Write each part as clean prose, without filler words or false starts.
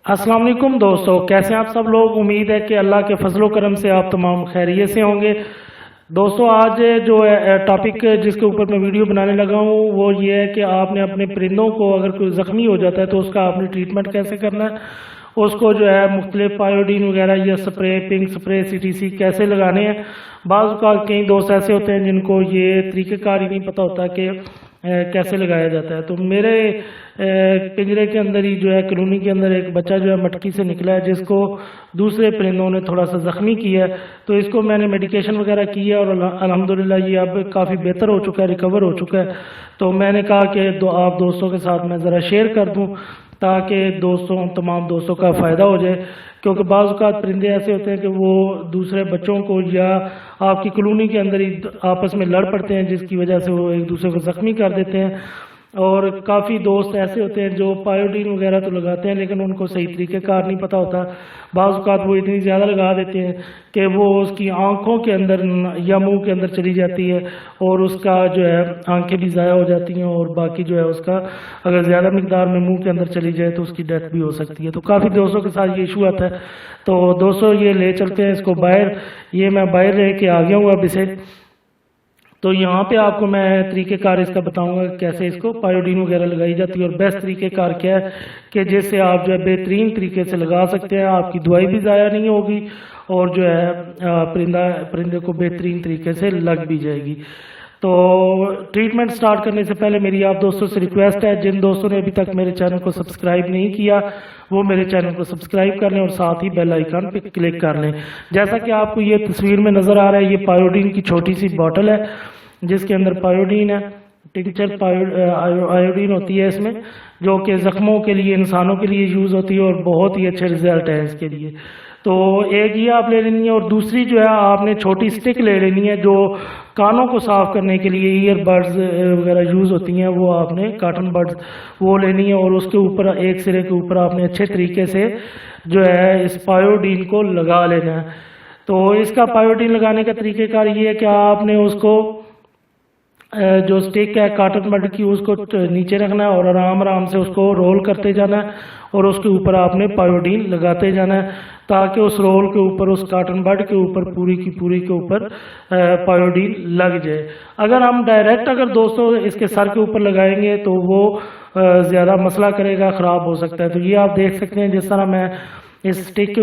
السلام علیکم دوستو، کیسے ہیں آپ سب لوگ؟ امید ہے کہ اللہ کے فضل و کرم سے آپ تمام خیریت سے ہوں گے۔ دوستو آج جو ٹاپک جس کے اوپر میں ویڈیو بنانے لگا ہوں وہ یہ ہے کہ آپ نے اپنے پرندوں کو اگر کوئی زخمی ہو جاتا ہے تو اس کا آپ نے ٹریٹمنٹ کیسے کرنا ہے، اس کو جو ہے مختلف پائیوڈین وغیرہ یا سپرے، پنک سپرے، CTC کیسے لگانے ہیں۔ بعض اوقات کئی دوست ایسے ہوتے ہیں جن کو یہ طریقہ کار ہی نہیں پتہ ہوتا کہ کیسے لگایا جاتا ہے۔ تو میرے پنجرے کے اندر ہی جو ہے کالونی کے اندر ایک بچہ جو ہے مٹکی سے نکلا ہے جس کو دوسرے پرندوں نے تھوڑا سا زخمی کیا ہے، تو اس کو میں نے میڈیکیشن وغیرہ کی ہے اور الحمدللہ یہ اب کافی بہتر ہو چکا ہے، ریکور ہو چکا ہے۔ تو میں نے کہا کہ آپ دوستوں کے ساتھ میں ذرا شیئر کر دوں تاکہ تمام دوستوں کا فائدہ ہو جائے، کیونکہ بعض اوقات پرندے ایسے ہوتے ہیں کہ وہ دوسرے بچوں کو یا آپ کی کالونی کے اندر ہی آپس میں لڑ پڑتے ہیں جس کی وجہ سے وہ ایک دوسرے کو زخمی کر دیتے ہیں۔ اور کافی دوست ایسے ہوتے ہیں جو پائیوڈین وغیرہ تو لگاتے ہیں لیکن ان کو صحیح طریقہ کار نہیں پتہ ہوتا۔ بعض اوقات وہ اتنی زیادہ لگا دیتے ہیں کہ وہ اس کی آنکھوں کے اندر یا منہ کے اندر چلی جاتی ہے اور اس کا جو ہے آنکھیں بھی ضائع ہو جاتی ہیں، اور باقی جو ہے اس کا اگر زیادہ مقدار میں منہ کے اندر چلی جائے تو اس کی ڈیتھ بھی ہو سکتی ہے۔ تو کافی دوستوں کے ساتھ یہ ایشو آتا ہے۔ تو دوستوں یہ لے چلتے ہیں اس کو باہر، یہ میں باہر لے کے آ گیا ہوں اب اسے۔ تو یہاں پہ آپ کو میں طریقہ کار اس کا بتاؤں گا کیسے اس کو پائیوڈین وغیرہ لگائی جاتی ہے، اور بیسٹ طریقہ کار کیا ہے کہ جس سے آپ جو ہے بہترین طریقے سے لگا سکتے ہیں، آپ کی دوائی بھی ضائع نہیں ہوگی اور جو ہے پرندے کو بہترین طریقے سے لگ بھی جائے گی۔ تو ٹریٹمنٹ سٹارٹ کرنے سے پہلے میری آپ دوستوں سے ریکویسٹ ہے، جن دوستوں نے ابھی تک میرے چینل کو سبسکرائب نہیں کیا وہ میرے چینل کو سبسکرائب کر لیں اور ساتھ ہی بیل آئیکن پہ کلک کر لیں۔ جیسا کہ آپ کو یہ تصویر میں نظر آ رہا ہے، یہ پائیوڈین کی چھوٹی سی باٹل ہے جس کے اندر پائیوڈین ہے، ٹنکچر آیوڈین ہوتی ہے اس میں، جو کہ زخموں کے لیے، انسانوں کے لیے یوز ہوتی ہے اور بہت ہی اچھے رزلٹ ہے اس کے لیے۔ تو ایک یہ آپ لے لینی ہے، اور دوسری جو ہے آپ نے چھوٹی سٹک لے لینی ہے جو کانوں کو صاف کرنے کے لیے ایئر بڈز وغیرہ یوز ہوتی ہیں، وہ آپ نے کاٹن بڈز وہ لینی ہے، اور اس کے اوپر ایک سرے کے اوپر آپ نے اچھے طریقے سے جو ہے اس پائیوڈین کو لگا لینا ہے۔ تو اس کا پائیوڈین لگانے کا طریقہ کار یہ ہے کہ آپ نے اس کو جو سٹک ہے کاٹن بڈ کی اس کو نیچے رکھنا ہے اور آرام سے اس کو رول کرتے جانا ہے، اور اس کے اوپر آپ نے پائیوڈین لگاتے جانا ہے تاکہ اس رول کے اوپر، اس کاٹن بڈ کے اوپر پوری کی پوری کے اوپر پائیوڈین لگ جائے۔ اگر ہم ڈائریکٹ دوستوں اس کے سر کے اوپر لگائیں گے تو وہ زیادہ مسئلہ کرے گا، خراب ہو سکتا ہے۔ تو یہ آپ دیکھ سکتے ہیں جس طرح میں اس سٹک کے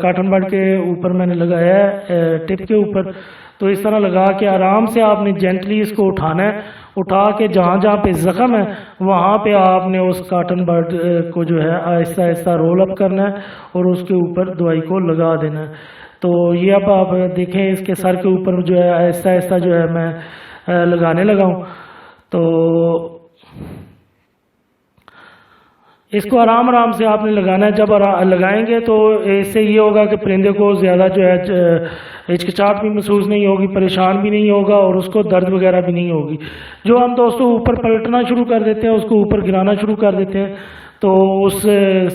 کاٹن بڈ کے اوپر میں نے لگایا ہے ٹپ کے اوپر، تو اس طرح لگا کے آرام سے آپ نے جینٹلی اس کو اٹھانا ہے، اٹھا کے جہاں جہاں پہ زخم ہے وہاں پہ آپ نے اس کاٹن بڈ کو جو ہے آہستہ آہستہ رول اپ کرنا ہے اور اس کے اوپر دوائی کو لگا دینا ہے۔ تو یہ اب آپ دیکھیں اس کے سر کے اوپر جو ہے آہستہ آہستہ جو ہے میں لگانے لگا ہوں۔ تو اس کو آرام سے آپ نے لگانا ہے۔ جب لگائیں گے تو اس سے یہ ہوگا کہ پرندے کو زیادہ جو ہے ہچکچاہٹ بھی محسوس نہیں ہوگی، پریشان بھی نہیں ہوگا، اور اس کو درد وغیرہ بھی نہیں ہوگی۔ جو ہم دوستوں اوپر پلٹنا شروع کر دیتے ہیں، اس کو اوپر گرانا شروع کر دیتے ہیں، تو اس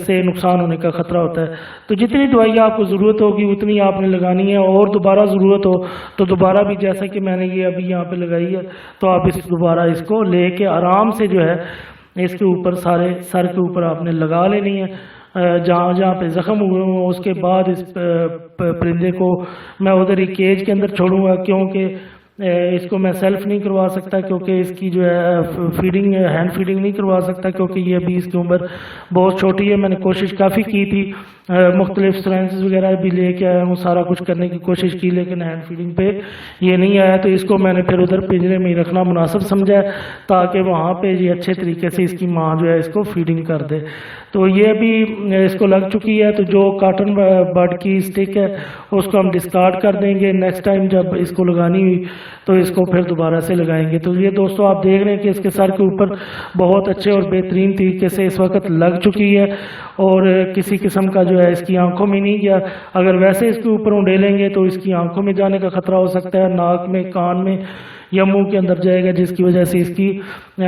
سے نقصان ہونے کا خطرہ ہوتا ہے۔ تو جتنی دوائی آپ کو ضرورت ہوگی اتنی آپ نے لگانی ہے، اور دوبارہ ضرورت ہو تو دوبارہ بھی، جیسا کہ میں نے یہ ابھی یہاں پہ لگائی ہے، تو آپ دوبارہ اس کو لے کے آرام سے جو ہے اس کے اوپر سارے سر کے اوپر آپ نے لگا لینی ہے جہاں جہاں پہ زخم ہوئے ہوں۔ اس کے بعد اس پرندے کو میں ادھر ہی کیج کے اندر چھوڑوں گا، کیونکہ اس کو میں سیلف نہیں کروا سکتا، کیونکہ اس کی جو ہے فیڈنگ، ہینڈ فیڈنگ نہیں کروا سکتا، کیونکہ یہ ابھی اس کی عمر بہت چھوٹی ہے۔ میں نے کوشش کافی کی تھی، مختلف سرنجز وغیرہ بھی لے کے آیا ہوں، سارا کچھ کرنے کی کوشش کی، لیکن ہینڈ فیڈنگ پہ یہ نہیں آیا۔ تو اس کو میں نے پھر ادھر پنجرے میں ہی رکھنا مناسب سمجھا ہے تاکہ وہاں پہ یہ اچھے طریقے سے اس کی ماں جو ہے اس کو فیڈنگ کر دے۔ تو یہ بھی اس کو لگ چکی ہے، تو جو کاٹن بڈ کی سٹک ہے اس کو ہم ڈسکارڈ کر دیں گے۔ نیکسٹ ٹائم جب اس کو لگانی ہوئی تو اس کو پھر دوبارہ سے لگائیں گے۔ تو یہ دوستوں آپ دیکھ رہے ہیں کہ اس کے سر کے اوپر بہت اچھے اور بہترین طریقے سے اس وقت لگ چکی ہے، اور کسی قسم کا جو ہے اس کی آنکھوں میں نہیں گیا۔ اگر ویسے اس کے اوپر اونڈیلیں گے تو اس کی آنکھوں میں جانے کا خطرہ ہو سکتا ہے، ناک میں، کان میں یا منہ کے اندر جائے گا، جس کی وجہ سے اس کی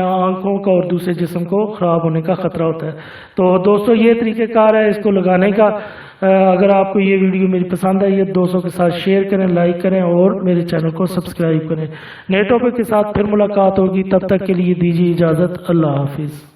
آنکھوں کا اور دوسرے جسم کو خراب ہونے کا خطرہ ہوتا ہے۔ تو دوستوں یہ طریقہ کار ہے اس کو لگانے کا۔ اگر آپ کو یہ ویڈیو میری پسند آئی ہے دوستوں کے ساتھ شیئر کریں، لائک کریں اور میرے چینل کو سبسکرائب کریں۔ نئے ٹاپک کے ساتھ پھر ملاقات ہوگی، تب تک کے لیے دیجیے اجازت۔ اللہ حافظ۔